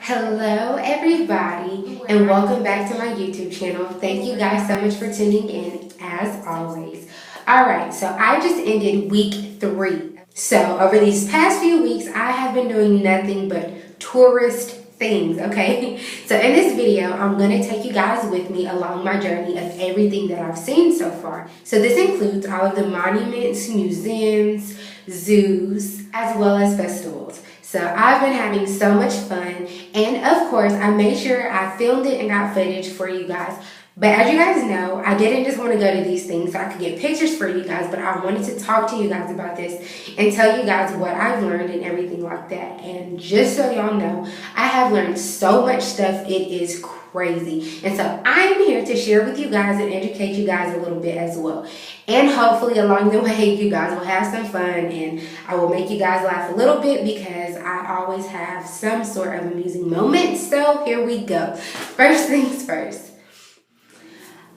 Hello everybody and welcome back to my YouTube channel. Thank you guys so much for tuning in as always. Alright, so I just ended week 3. So over these past few weeks I have been doing nothing but tourist things, okay? So in this video I'm going to take you guys with me along my journey of everything that I've seen so far. So this includes all of the monuments, museums, zoos, as well as festivals. So I've been having so much fun, and of course I made sure I filmed it and got footage for you guys. But as you guys know, I didn't just want to go to these things so I could get pictures for you guys, but I wanted to talk to you guys about this and tell you guys what I've learned and everything like that. And just so y'all know, I have learned so much stuff, it is crazy. And so I'm here to share with you guys and educate you guys a little bit as well. And hopefully along the way, you guys will have some fun and I will make you guys laugh a little bit because I always have some sort of amusing moments. So here we go. First things first.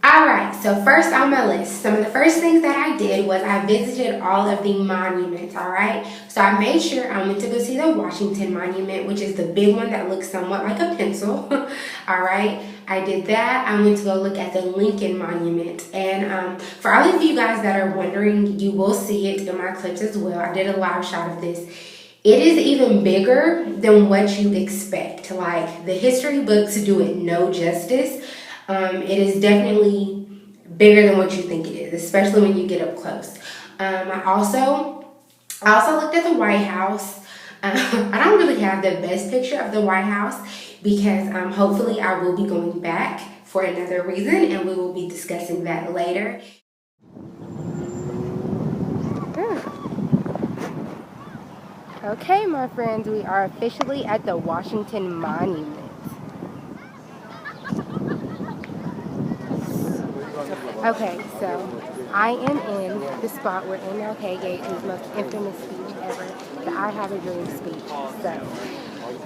Alright, so first on my list, some of the first things that I did was I visited all of the monuments, alright? So I made sure I went to go see the Washington Monument, which is the big one that looks somewhat like a pencil, alright? I did that. I went to go look at the Lincoln Monument, and for all of you guys that are wondering, you will see it in my clips as well. I did a live shot of this. It is even bigger than what you expect. Like, the history books do it no justice. It is definitely bigger than what you think it is, especially when you get up close. I also looked at the White House. I don't really have the best picture of the White House because hopefully I will be going back for another reason, and we will be discussing that later. Okay, my friends, we are officially at the Washington Monument. Okay, so I am in the spot where MLK gave his most infamous speech ever, the I Have a Dream speech. So,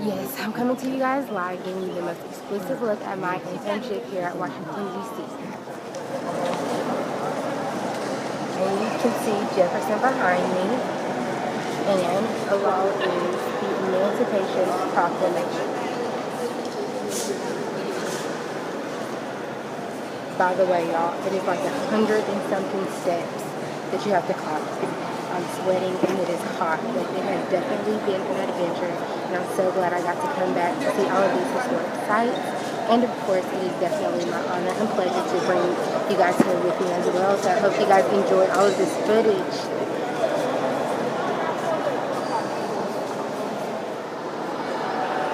yes, I'm coming to you guys live, giving you the most exclusive look at my internship here at Washington, D.C. And you can see Jefferson behind me, and below is the Emancipation Proclamation. By the way, y'all, it is like 100 and something steps that you have to climb. I'm sweating and it is hot, but it has definitely been an adventure, and I'm so glad I got to come back to see all of these historic sites. And of course, it is definitely my honor and pleasure to bring you guys here with me as well. So I hope you guys enjoyed all of this footage.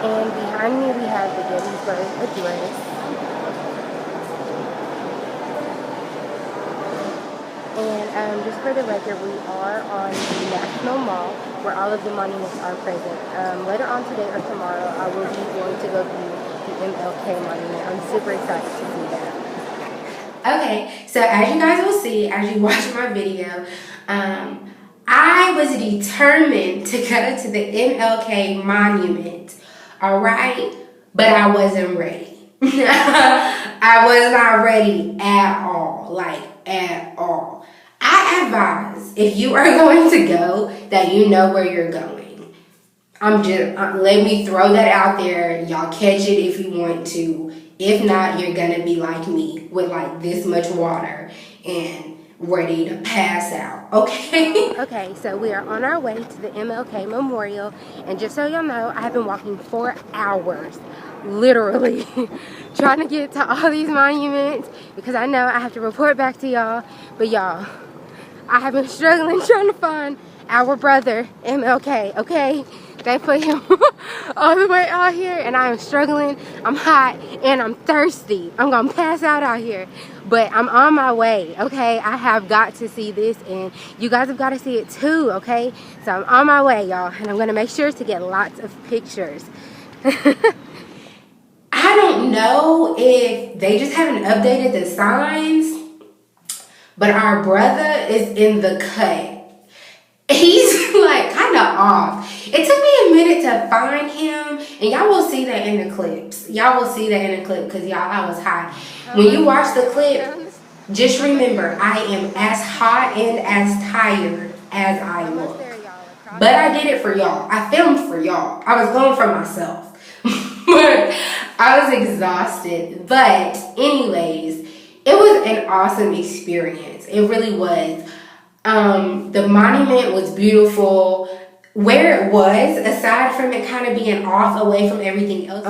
And behind me we have the Gettysburg Address. And just for the record, we are on the National Mall where all of the monuments are present. Later on today or tomorrow, I will be going to go view the MLK Monument. I'm super excited to see that. Okay, so as you guys will see, as you watch my video, I was determined to go to the MLK Monument, alright? But I wasn't ready. I was not ready at all, like at all. I advise, if you are going to go, that you know where you're going. Let me throw that out there. Y'all catch it if you want to. If not, you're gonna be like me with like this much water and ready to pass out, okay? Okay, so we are on our way to the MLK Memorial, and just so y'all know, I have been walking 4 hours, literally, trying to get to all these monuments because I know I have to report back to y'all. But y'all, I have been struggling trying to find our brother MLK, okay? They put him all the way out here, and I am struggling. I'm hot and I'm thirsty. I'm gonna pass out here, but I'm on my way, okay? I have got to see this, and you guys have got to see it too, okay? So I'm on my way, y'all, and I'm gonna make sure to get lots of pictures. I don't know if they just haven't updated the signs, but our brother is in the cut. He's like kind of off. It took me a minute to find him, and y'all will see that in the clips. Y'all will see that in the clip because y'all, I was hot. When you watch the clip, just remember I am as hot and as tired as I look. But I did it for y'all. I filmed for y'all. I was going for myself. But I was exhausted. But anyways, it was an awesome experience. It really was. The monument was beautiful. Where it was, aside from it kind of being off away from everything else,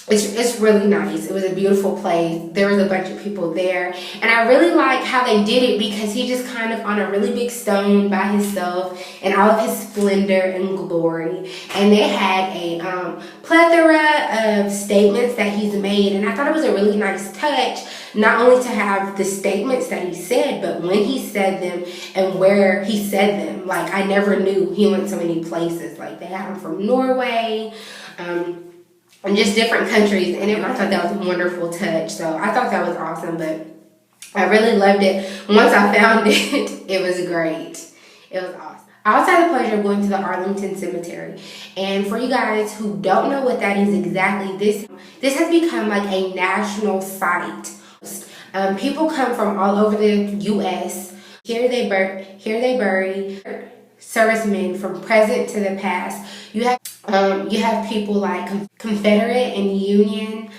it's really nice. It was a beautiful place. There was a bunch of people there. And I really like how they did it because he just kind of on a really big stone by himself in all of his splendor and glory. And they had a plethora of statements that he's made. And I thought it was a really nice touch, not only to have the statements that he said, but when he said them and where he said them. Like, I never knew he went so many places. Like, they had him from Norway, and just different countries, and I thought that was a wonderful touch. So I thought that was awesome, but I really loved it. Once I found it, it was great. It was awesome. I also had the pleasure of going to the Arlington Cemetery, and for you guys who don't know what that is exactly, this has become like a national site. People come from all over the U.S. Here they bury servicemen from present to the past. You have people like Confederate and Union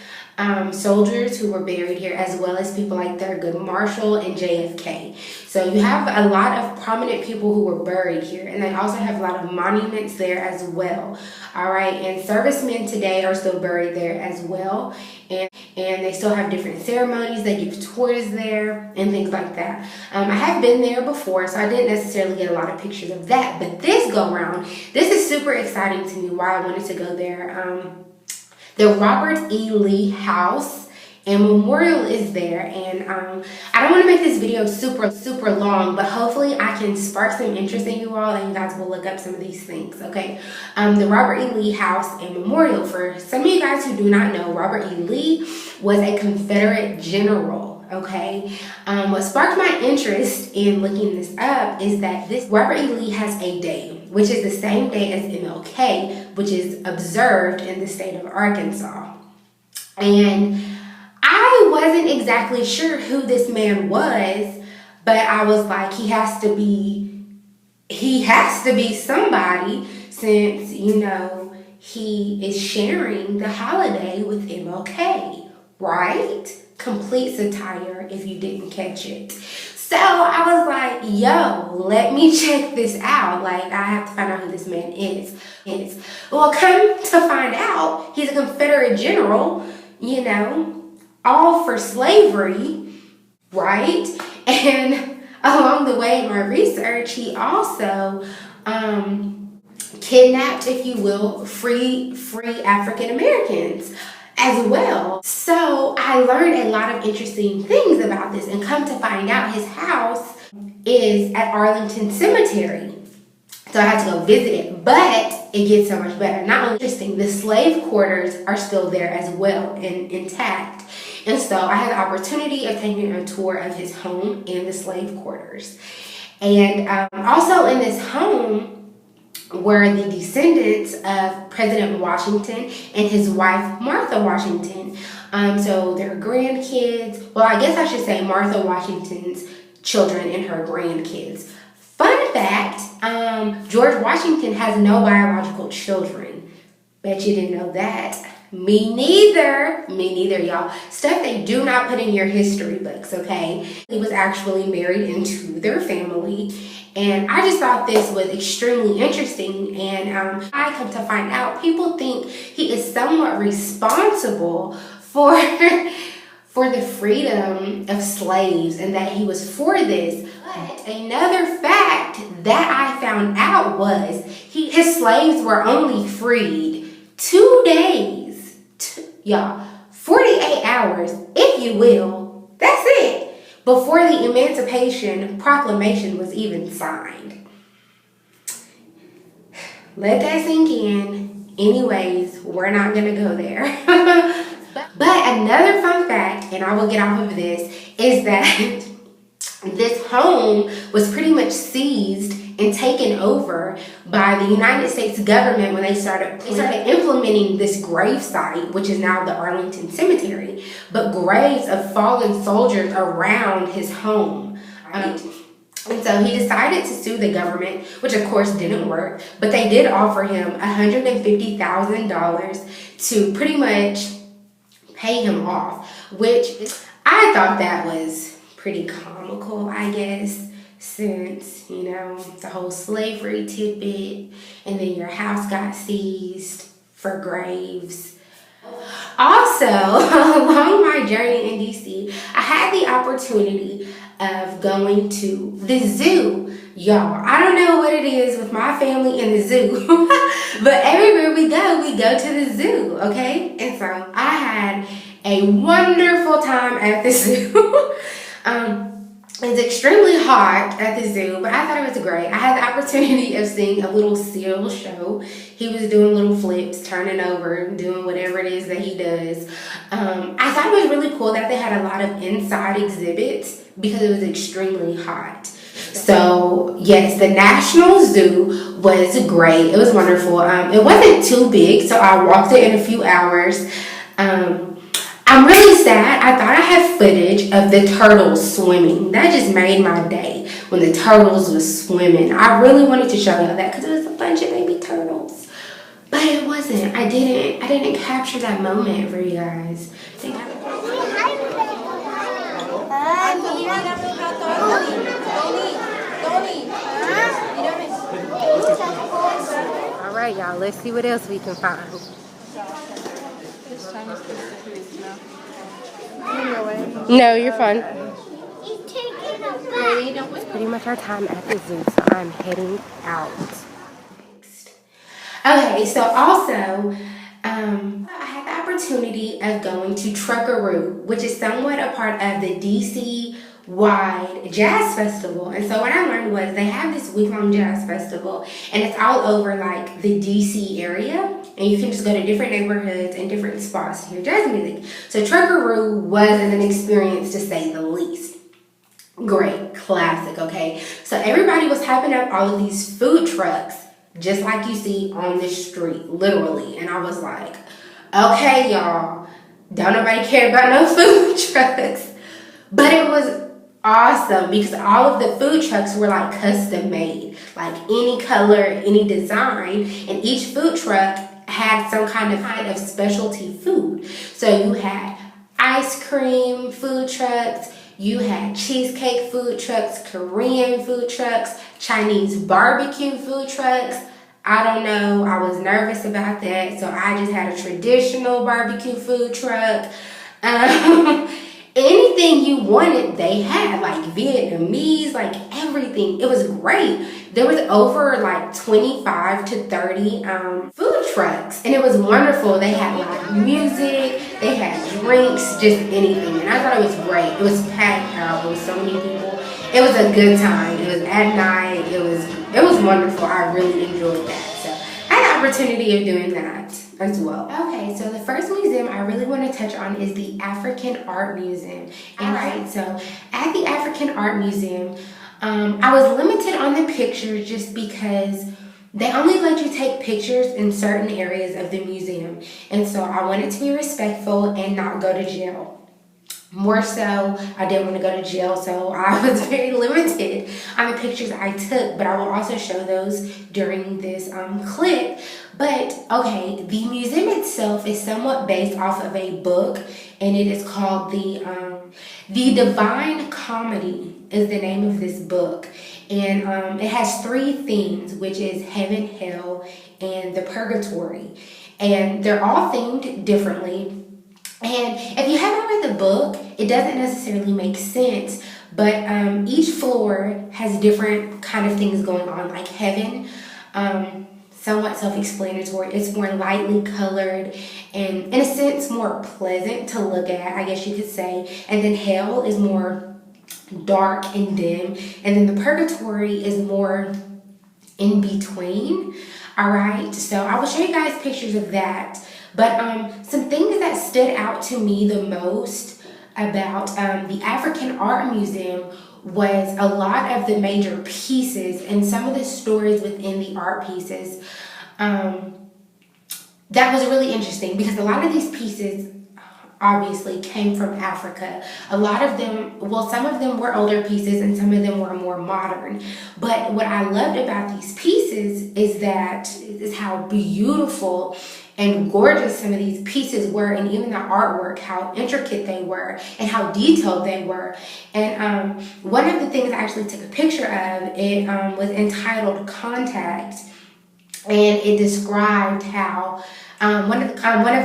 soldiers who were buried here, as well as people like Thurgood Marshall and JFK. So you have a lot of prominent people who were buried here, and they also have a lot of monuments there as well. All right, and servicemen today are still buried there as well, and they still have different ceremonies. They give tours there and things like that. I have been there before, so I didn't necessarily get a lot of pictures of that, but this go round, this is super exciting to me. Why I wanted to go there. The Robert E. Lee House and Memorial is there, and I don't want to make this video super long, but hopefully I can spark some interest in you all, and you guys will look up some of these things, okay? The Robert E. Lee House and Memorial, for some of you guys who do not know, Robert E. Lee was a Confederate general, okay? What sparked my interest in looking this up is that this Robert E. Lee has a day, which is the same day as MLK, which is observed in the state of Arkansas. And I wasn't exactly sure who this man was, but I was like, he has to be somebody, since, you know, he is sharing the holiday with MLK, right? Complete satire if you didn't catch it. So I was like, yo, let me check this out. Like, I have to find out who this man is. Well, come to find out, he's a Confederate general, you know, all for slavery, right? And along the way in my research, he also kidnapped, if you will, free African Americans as well. So I learned a lot of interesting things about this, and come to find out, his house is at Arlington Cemetery. So I had to go visit it, but it gets so much better. Not only interesting, the slave quarters are still there as well and intact. And so I had the opportunity of taking a tour of his home and the slave quarters. And also in this home were the descendants of President Washington and his wife, Martha Washington. So their grandkids, well, I guess I should say Martha Washington's children and her grandkids. Fun fact, George Washington has no biological children. Bet you didn't know that. Me neither, y'all. Stuff they do not put in your history books, okay? He was actually married into their family, and I just thought this was extremely interesting. And I come to find out, people think he is somewhat responsible for the freedom of slaves, and that he was for this. But another fact that I found out was his slaves were only freed 2 days. Y'all, 48 hours, if you will, that's it, before the Emancipation Proclamation was even signed. Let that sink in. Anyways, we're not gonna go there. But another fun fact, and I will get off of this, is that this home was pretty much seized and taken over by the United States government when they started implementing this grave site, which is now the Arlington Cemetery, but graves of fallen soldiers around his home. Right? And so he decided to sue the government, which of course didn't work, but they did offer him $150,000 to pretty much pay him off, which I thought that was pretty comical, I guess, since, the whole slavery tidbit, and then your house got seized for graves. Also, along my journey in DC, I had the opportunity of going to the zoo. Y'all, I don't know what it is with my family and the zoo, but everywhere we go to the zoo, okay? And so I had a wonderful time at the zoo. It's extremely hot at the zoo, but I thought it was great. I had the opportunity of seeing a little seal show. He was doing little flips, turning over, doing whatever it is that he does. I thought it was really cool that they had a lot of inside exhibits because it was extremely hot. So, yes, the National Zoo was great. It was wonderful. It wasn't too big, so I walked it in a few hours. I'm really sad. I thought I had footage of the turtles swimming. That just made my day when the turtles was swimming. I really wanted to show you that because it was a bunch of baby turtles. But it wasn't. I didn't capture that moment for you guys. All right, y'all. Let's see what else we can find. No, you're fine. It's pretty much our time at the zoo, so I'm heading out. Okay, so also, I had the opportunity of going to Truckaroo, which is somewhat a part of the DC-wide jazz festival. And so what I learned was they have this week-long jazz festival, and it's all over like the DC area. And you can just go to different neighborhoods and different spots to hear jazz music. So Truckaroo was an experience to say the least. Great, classic, okay? So everybody was hyping up all of these food trucks, just like you see on the street, literally. And I was like, okay, y'all, don't nobody care about no food trucks. But it was awesome because all of the food trucks were like custom made, like any color, any design, and each food truck had some kind of specialty food. So you had ice cream food trucks, you had cheesecake food trucks, Korean food trucks, Chinese barbecue food trucks. I don't know, I was nervous about that, so I just had a traditional barbecue food truck. Anything you wanted, they had, like Vietnamese, like everything. It was great. There was over like 25 to 30 food trucks, and it was wonderful. They had live music, they had drinks, just anything, and I thought it was great. It was packed out. There was so many people. It was a good time. It was at night. It was wonderful. I really enjoyed that. So I had the opportunity of doing that as well. Okay, so the first museum I really want to touch on is the African Art Museum. All right, so at the African Art Museum, I was limited on the pictures just because they only let you take pictures in certain areas of the museum. And so I wanted to be respectful and not go to jail. More so, I didn't want to go to jail, so I was very limited on the pictures I took, but I will also show those during this clip. But, okay, the museum itself is somewhat based off of a book, and it is called The Divine Comedy is the name of this book. And it has 3 themes, which is heaven, hell, and the purgatory. And they're all themed differently. And if you haven't read the book, it doesn't necessarily make sense, but each floor has different kind of things going on, like heaven, somewhat self-explanatory. It's more lightly colored and, in a sense, more pleasant to look at, I guess you could say. And then hell is more dark and dim. And then the purgatory is more in between. All right, so I will show you guys pictures of that. But some things that stood out to me the most about the African Art Museum was a lot of the major pieces and some of the stories within the art pieces. That was really interesting because a lot of these pieces obviously came from Africa. A lot of them, well, some of them were older pieces and some of them were more modern. But what I loved about these pieces is how beautiful and gorgeous some of these pieces were, and even the artwork, how intricate they were and how detailed they were. And one of the things I actually took a picture of, it was entitled Contact, and it described how one of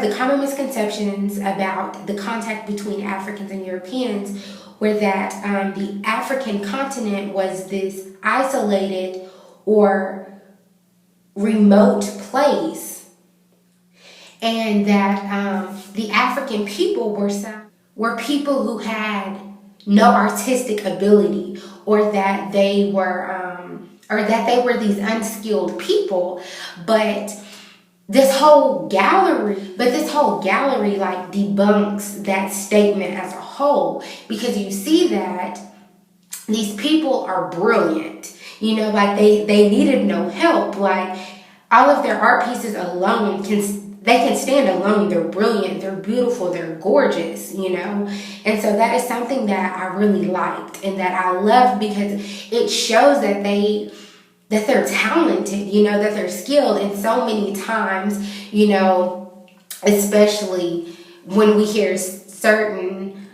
the common misconceptions about the contact between Africans and Europeans were that the African continent was this isolated or remote place, and that the African people were people who had no artistic ability, or that they were these unskilled people. But this whole gallery like debunks that statement as a whole, because you see that these people are brilliant. Like they needed no help. Like all of their art pieces alone can stand alone. They're brilliant, they're beautiful, they're gorgeous, And so that is something that I really liked and that I loved, because it shows that they're talented, that they're skilled. And so many times, especially when we hear certain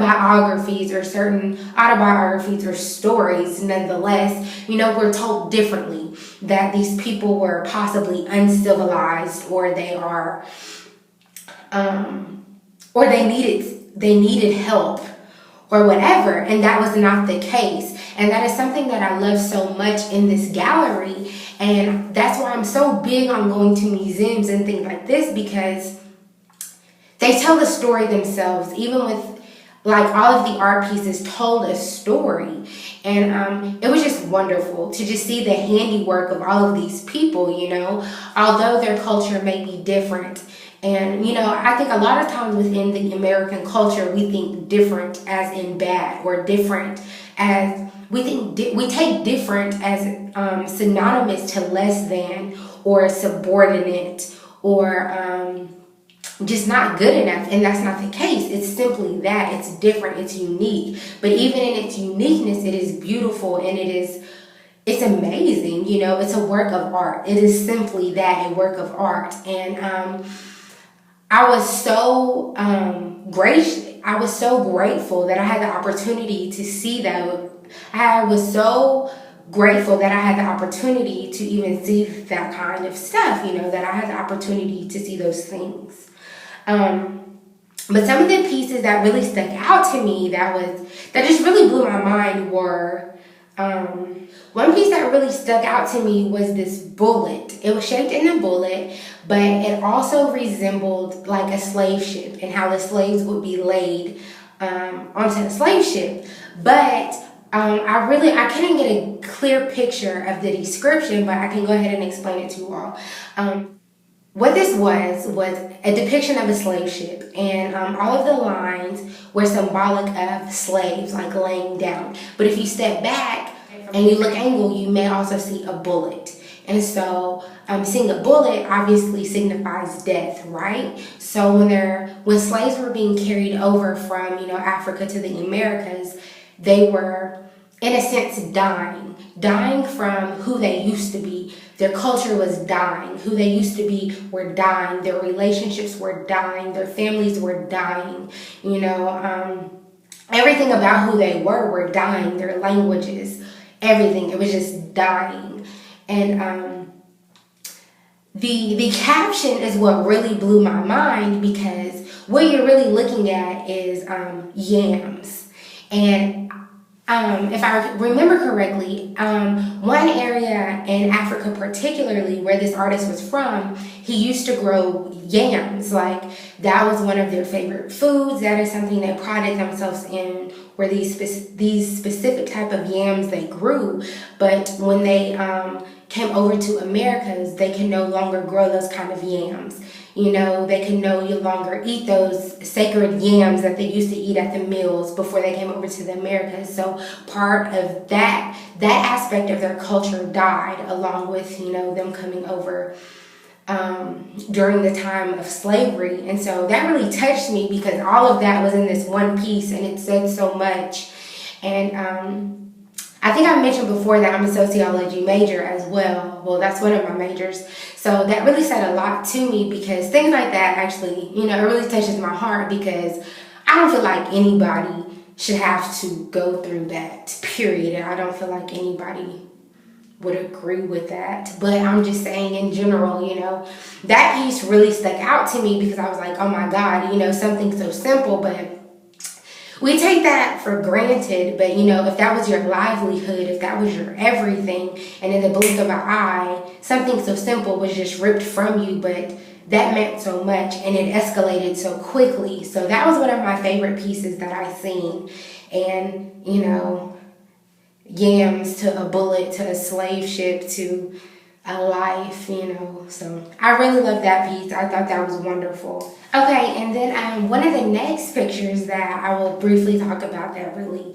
biographies or certain autobiographies or stories, nonetheless, we're told differently, that these people were possibly uncivilized, or they are, or they needed help or whatever. And that was not the case. And that is something that I love so much in this gallery. And that's why I'm so big on going to museums and things like this, because they tell the story themselves. Even with like all of the art pieces told a story. And it was just wonderful to just see the handiwork of all of these people, although their culture may be different. And, I think a lot of times within the American culture, we think different as in bad, or different as, we take different as synonymous to less than, or subordinate, or just not good enough. And that's not the case. It's simply that. It's different. It's unique. But even in its uniqueness, it is beautiful, and it's amazing. It's a work of art. It is simply that, a work of art. And I was so I was so grateful that I had the opportunity to see that. I was so grateful that I had the opportunity to even see that kind of stuff, that I had the opportunity to see those things. But some of the pieces that really stuck out to me that just really blew my mind were, one piece that really stuck out to me was this bullet. It was shaped in a bullet, but it also resembled like a slave ship, and how the slaves would be laid onto the slave ship. But I couldn't get a clear picture of the description, but I can go ahead and explain it to you all. What this was a depiction of a slave ship, and all of the lines were symbolic of slaves, like laying down. But if you step back and you look angle, you may also see a bullet. And so seeing a bullet obviously signifies death, right? So when slaves were being carried over from, Africa to the Americas, they were, in a sense, dying from who they used to be. Their culture was dying. Who they used to be were dying. Their relationships were dying. Their families were dying. Everything about who they were dying. Their languages, everything. It was just dying. And the caption is what really blew my mind, because what you're really looking at is yams. And if I remember correctly, one area in Africa particularly where this artist was from, he used to grow yams. Like, that was one of their favorite foods. That is something they prided themselves in, were these specific type of yams they grew. But when they came over to Americas, they can no longer grow those kind of yams. They can no longer eat those sacred yams that they used to eat at the meals before they came over to the Americas. So part of that aspect of their culture died, along with, them coming over during the time of slavery. And so that really touched me because all of that was in this one piece, and it said so much. And I think I mentioned before that I'm a sociology major as well. Well, that's one of my majors. So that really said a lot to me, because things like that actually, it really touches my heart, because I don't feel like anybody should have to go through that, period. And I don't feel like anybody would agree with that. But I'm just saying in general, that piece really stuck out to me, because I was like, oh my God, something so simple, but we take that for granted. But if that was your livelihood, if that was your everything, and in the blink of an eye, something so simple was just ripped from you, but that meant so much, and it escalated so quickly. So that was one of my favorite pieces that I seen. And yams to a bullet, to a slave ship, to a life, So I really love that piece. I thought that was wonderful. Okay, and then one of the next pictures that I will briefly talk about that really,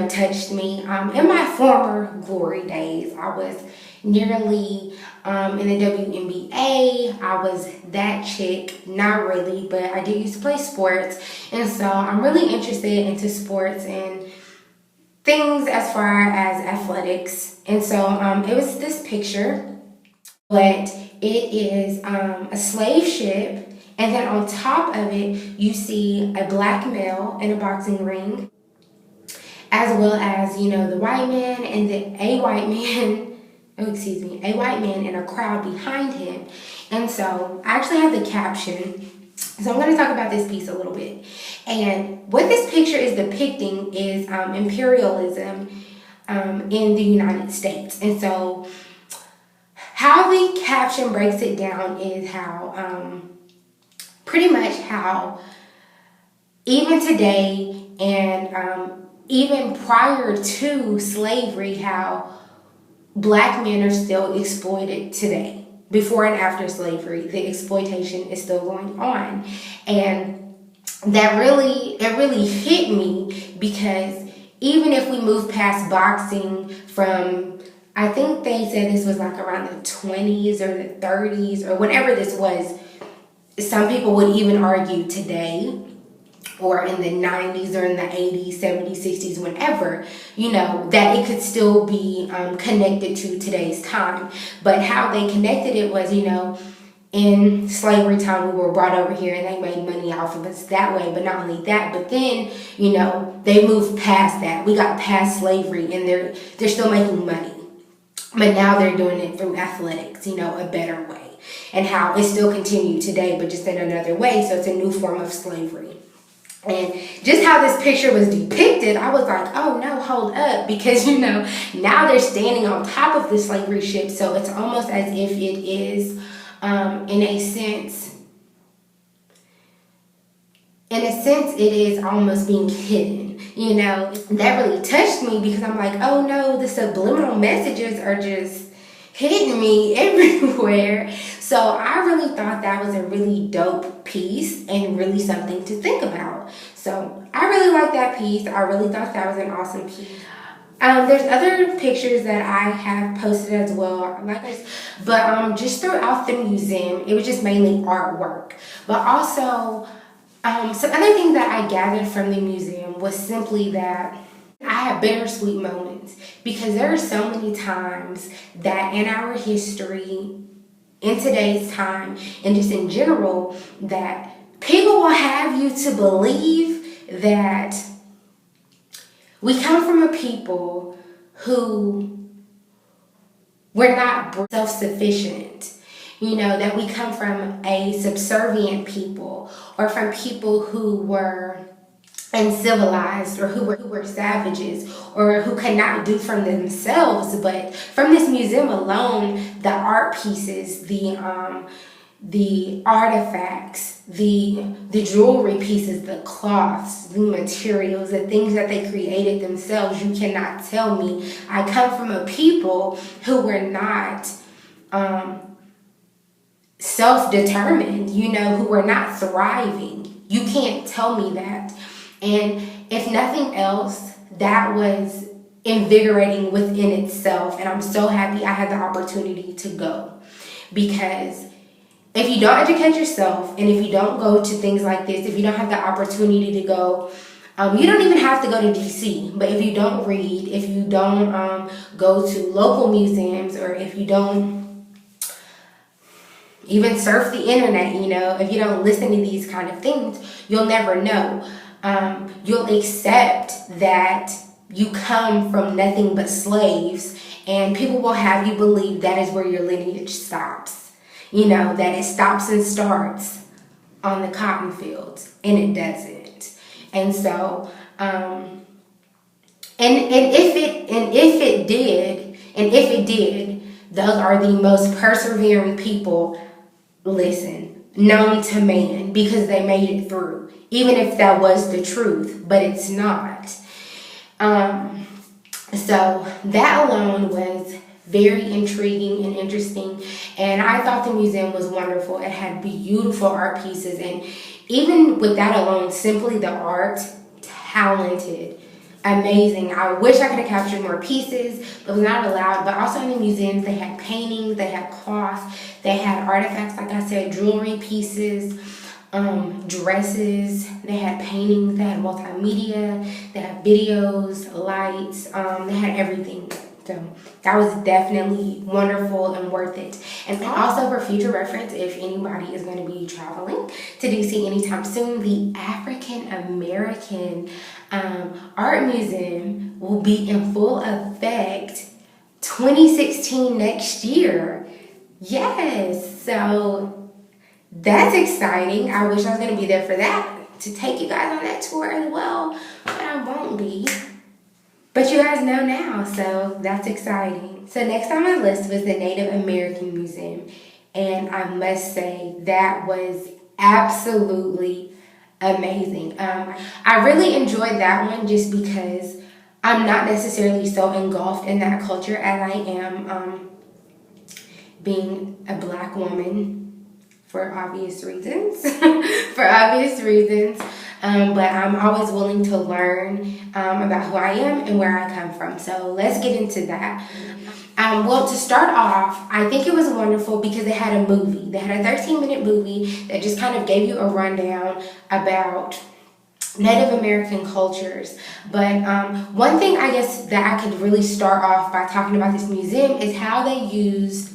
touched me. In my former glory days, I was nearly in the WNBA. I was that chick, not really, but I did used to play sports. And so I'm really interested into sports and things as far as athletics. And so it was this picture, but it is a slave ship, and then on top of it you see a black male in a boxing ring, as well as the white man and a white man a white man and a crowd behind him. And so I actually have the caption, so I'm going to talk about this piece a little bit. And what this picture is depicting is imperialism in the United States. And so how the caption breaks it down is how, pretty much how even today and even prior to slavery, how black men are still exploited today. Before and after slavery, the exploitation is still going on. And it really hit me, because even if we move past boxing from, I think they said this was like around the 20s or the 30s or whenever this was, some people would even argue today, or in the 90s or in the 80s, 70s, 60s, whenever, that it could still be connected to today's time. But how they connected it was, in slavery time, we were brought over here and they made money off of us that way. But not only that, but then, they moved past that. We got past slavery, and they're still making money. But now they're doing it through athletics, a better way. And how it still continued today, but just in another way. So it's a new form of slavery. And just how this picture was depicted, I was like, oh no, hold up. Because, now they're standing on top of the slavery ship. So it's almost as if it is, in a sense, it is almost being hidden. That really touched me, because I'm like, oh no, the subliminal messages are just hitting me everywhere. So I really thought that was a really dope piece and really something to think about. So I really liked that piece. I really thought that was an awesome piece. There's other pictures that I have posted as well, but just throughout the museum, it was just mainly artwork. But also, some other things that I gathered from the museum was simply that I had bittersweet moments, because there are so many times that in our history, in today's time, and just in general, that people will have you to believe that we come from a people who were not self-sufficient. That we come from a subservient people, or from people who were uncivilized, or who were savages, or who could not do for themselves. But from this museum alone, the art pieces, the artifacts, the jewelry pieces, the cloths, the materials, the things that they created themselves, you cannot tell me I come from a people who were not self-determined, who were not thriving. You can't tell me that. And if nothing else, that was invigorating within itself. And I'm so happy I had the opportunity to go. Because if you don't educate yourself, and if you don't go to things like this, if you don't have the opportunity to go, you don't even have to go to DC, but if you don't read, if you don't go to local museums, or if you don't even surf the internet, if you don't listen to these kind of things, you'll never know. You'll accept that you come from nothing but slaves, and people will have you believe that is where your lineage stops. That it stops and starts on the cotton fields, and it doesn't. And so, and if it did, those are the most persevering people, known to man, because they made it through, even if that was the truth, but it's not. So that alone was very intriguing and interesting, and I thought the museum was wonderful. It had beautiful art pieces, and even with that alone, simply the art, talented, amazing. I wish I could have captured more pieces, but it was not allowed. But also in the museums, they had paintings, they had cloths, they had artifacts, like I said, jewelry pieces, dresses, they had paintings, they had multimedia, they had videos, lights, they had everything. So that was definitely wonderful and worth it. And also, for future reference, if anybody is going to be traveling to DC anytime soon, the African American Art Museum will be in full effect 2016 next year. Yes, so that's exciting. I wish I was going to be there for that, to take you guys on that tour as well, but I won't be. But you guys know now, so that's exciting. So next on my list was the Native American Museum. And I must say, that was absolutely amazing. I really enjoyed that one just because I'm not necessarily so engulfed in that culture as I am being a Black woman for obvious reasons. But I'm always willing to learn about who I am and where I come from. So let's get into that. Well, to start off, I think it was wonderful because they had a movie. They had a 13-minute movie that just kind of gave you a rundown about Native American cultures. But one thing I guess that I could really start off by talking about this museum is how they used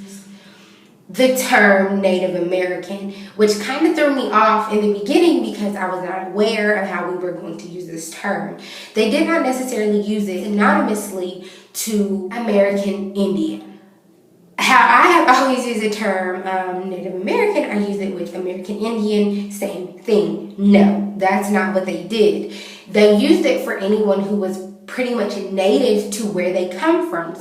the term Native American, which kind of threw me off in the beginning because I was not aware of how we were going to use this term. They did not necessarily use it anonymously to American Indian. How I have always used the term Native American, I use it with American Indian, same thing. No, that's not what they did. They used it for anyone who was pretty much native to where they come from.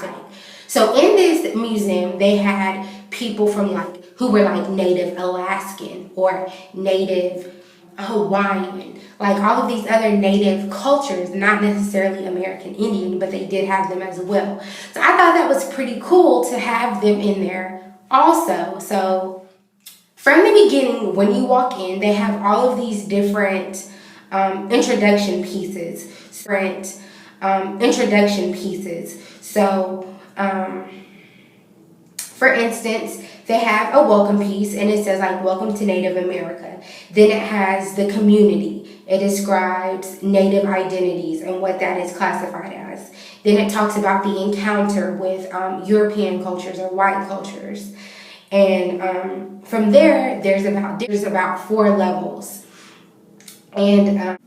So in this museum, they had people from who were Native Alaskan or Native Hawaiian, all of these other native cultures, not necessarily American Indian, but they did have them as well. So I thought that was pretty cool to have them in there also. So from the beginning, when you walk in, they have all of these different introduction pieces. So for instance, they have a welcome piece, and it says welcome to Native America. Then it has the community. It describes Native identities and what that is classified as. Then it talks about the encounter with European cultures or white cultures. And from there, there's about 4 levels. And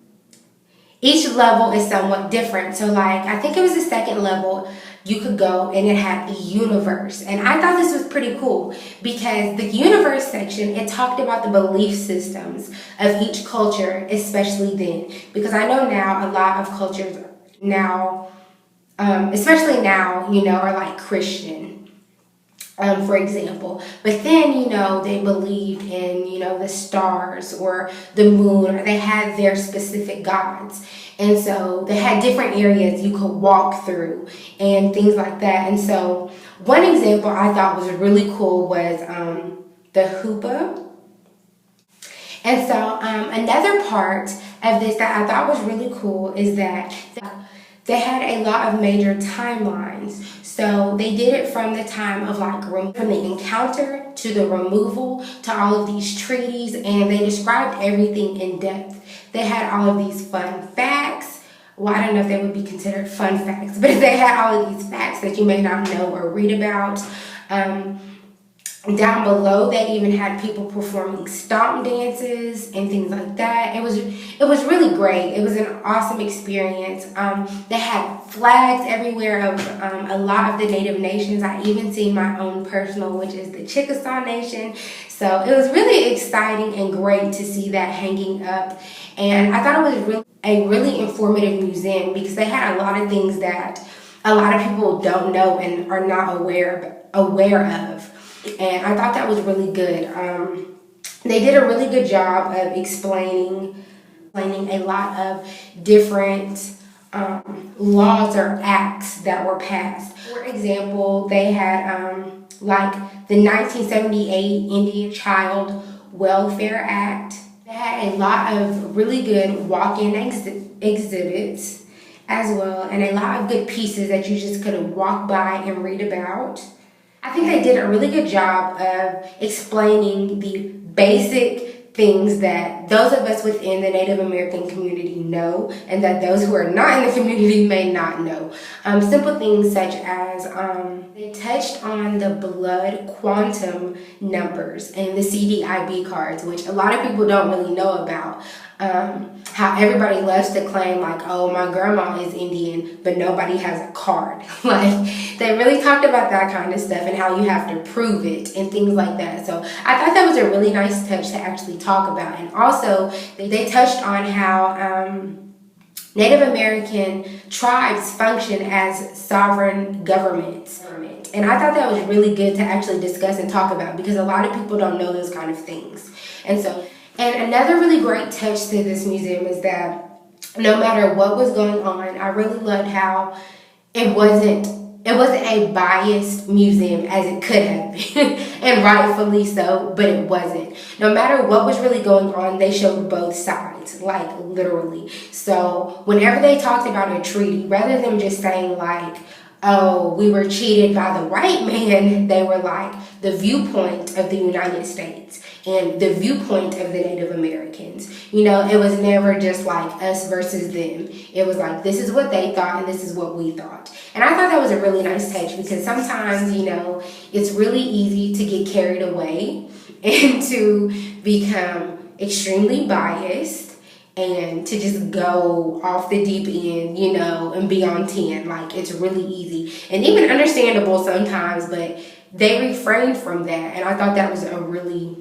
each level is somewhat different. So I think it was the second level, you could go and it had the universe. And I thought this was pretty cool because the universe section, it talked about the belief systems of each culture, especially then. Because I know now a lot of cultures now, especially now, are Christian. For example, but then, they believed in, the stars or the moon, or they had their specific gods. And so they had different areas you could walk through and things like that. And so one example I thought was really cool was the hoopah. And so another part of this that I thought was really cool is that they had a lot of major timelines. So they did it from the time of from the encounter to the removal to all of these treaties, and they described everything in depth. They had all of these fun facts. Well, I don't know if they would be considered fun facts, but they had all of these facts that you may not know or read about. Down below, they even had people performing stomp dances and things like that. It was really great. It was an awesome experience. They had flags everywhere of a lot of the Native nations. I even seen my own personal, which is the Chickasaw Nation. So it was really exciting and great to see that hanging up. And I thought it was a really informative museum because they had a lot of things that a lot of people don't know and are not aware of. And I thought that was really good. They did a really good job of explaining a lot of different laws or acts that were passed. For example, they had like the 1978 Indian Child Welfare Act. They had a lot of really good walk-in exhibits as well, and a lot of good pieces that you just could walk by and read about. I think they did a really good job of explaining the basic things that those of us within the Native American community know and that those who are not in the community may not know. Simple things such as they touched on the blood quantum numbers and the CDIB cards, which a lot of people don't really know about. How everybody loves to claim like, oh, my grandma is Indian, but nobody has a card. Like, they really talked about that kind of stuff and how you have to prove it and things like that. So I thought that was a really nice touch to actually talk about. And also, they touched on how Native American tribes function as sovereign governments. And I thought that was really good to actually discuss and talk about because a lot of people don't know those kind of things. And another really great touch to this museum is that no matter what was going on, I really loved how it wasn't a biased museum as it could have been, and rightfully so, but it wasn't. No matter what was really going on, they showed both sides, like literally. So whenever they talked about a treaty, rather than just saying like, oh, we were cheated by the white man, they were like the viewpoint of the United States and the viewpoint of the Native Americans. You know, it was never just like us versus them. It was like, this is what they thought and this is what we thought. And I thought that was a really nice touch because sometimes, you know, it's really easy to get carried away and to become extremely biased and to just go off the deep end, you know, and be on 10. Like, it's really easy and even understandable sometimes, but they refrained from that. And I thought that was a really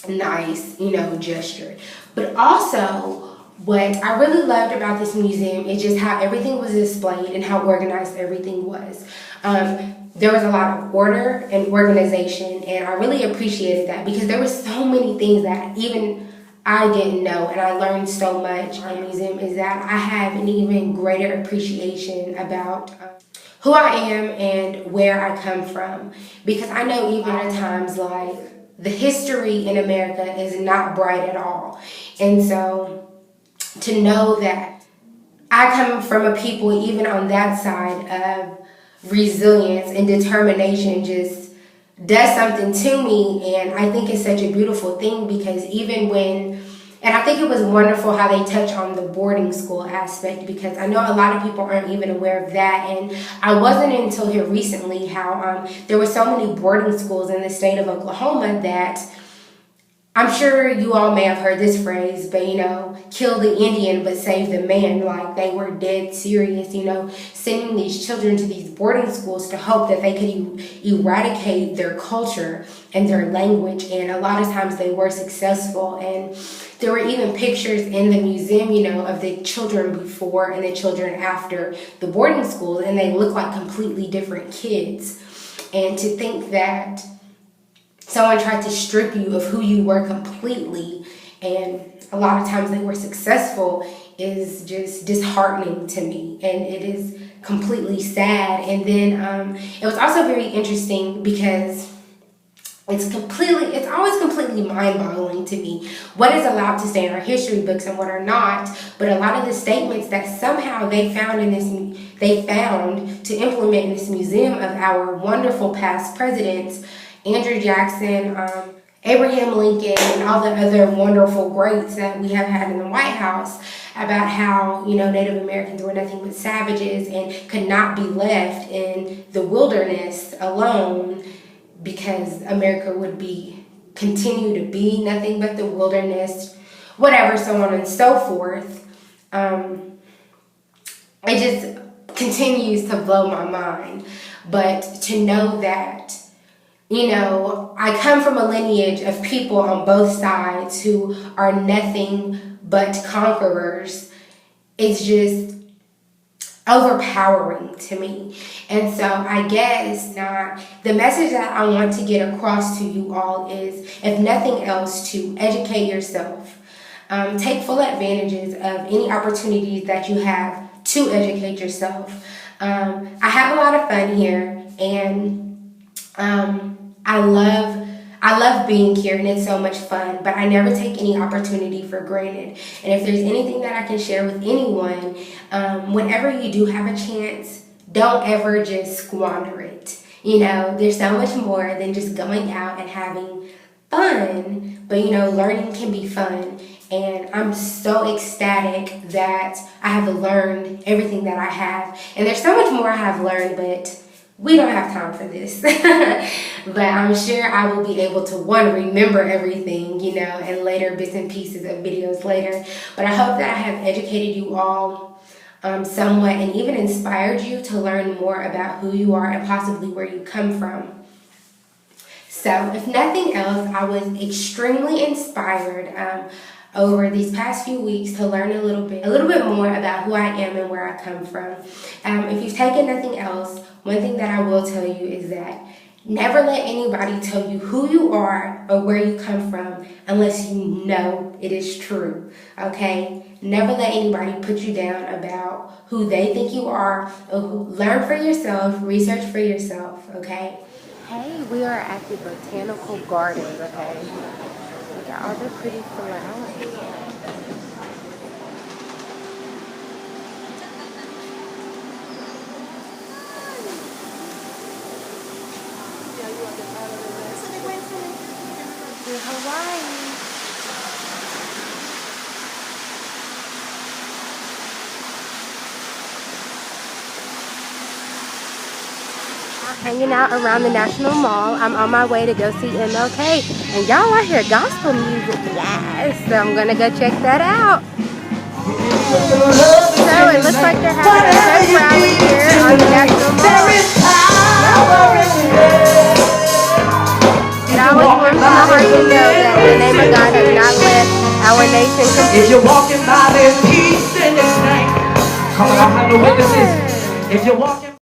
nice, you know, gesture. But also, what I really loved about this museum is just how everything was displayed and how organized everything was. There was a lot of order and organization, and I really appreciated that because there were so many things that even I didn't know, and I learned so much in the museum is that I have an even greater appreciation about who I am and where I come from. Because I know even at times like the history in America is not bright at all. And so to know that I come from a people even on that side of resilience and determination just does something to me. And I think it's such a beautiful thing because and I think it was wonderful how they touch on the boarding school aspect because I know a lot of people aren't even aware of that. And I wasn't until here recently how there were so many boarding schools in the state of Oklahoma that I'm sure you all may have heard this phrase, but you know, kill the Indian but save the man. Like they were dead serious, you know, sending these children to these boarding schools to hope that they could eradicate their culture and their language. And a lot of times they were successful. And there were even pictures in the museum, you know, of the children before and the children after the boarding school, and they look like completely different kids. And to think that someone tried to strip you of who you were completely, and a lot of times they were successful, is just disheartening to me, and it is completely sad. And then it was also very interesting because it's always completely mind-boggling to me what is allowed to stay in our history books and what are not. But a lot of the statements that somehow they found to implement in this museum of our wonderful past presidents, Andrew Jackson, Abraham Lincoln, and all the other wonderful greats that we have had in the White House, about how, Native Americans were nothing but savages and could not be left in the wilderness alone, because America would continue to be nothing but the wilderness, whatever, so on and so forth. It just continues to blow my mind. But to know that, I come from a lineage of people on both sides who are nothing but conquerors, it's just overpowering to me. And so I guess the message that I want to get across to you all is, if nothing else, to educate yourself. Take full advantages of any opportunities that you have to educate yourself. I have a lot of fun here, and I love being here, and it's so much fun, but I never take any opportunity for granted. And if there's anything that I can share with anyone, whenever you do have a chance, don't ever just squander it. There's so much more than just going out and having fun, but learning can be fun. And I'm so ecstatic that I have learned everything that I have. And there's so much more I have learned, but we don't have time for this. But I'm sure I will be able to, remember everything, and later bits and pieces of videos later. But I hope that I have educated you all somewhat, and even inspired you to learn more about who you are and possibly where you come from. So if nothing else, I was extremely inspired over these past few weeks to learn a little bit more about who I am and where I come from. If you've taken nothing else, one thing that I will tell you is that never let anybody tell you who you are or where you come from unless you know it is true, okay? Never let anybody put you down about who they think you are. Learn for yourself, research for yourself, okay? Hey, we are at the botanical gardens, okay? Look at all the pretty flowers. To Hawaii. Hanging out around the National Mall. I'm on my way to go see MLK. And y'all, I hear gospel music. Yes, so I'm gonna go check that out. So it looks like they're having a big rally here on the National Mall. And I always want to know that the name of God has not left our nation completely. If you're walking by this east and this night, come on, I have no witnesses. If you're walking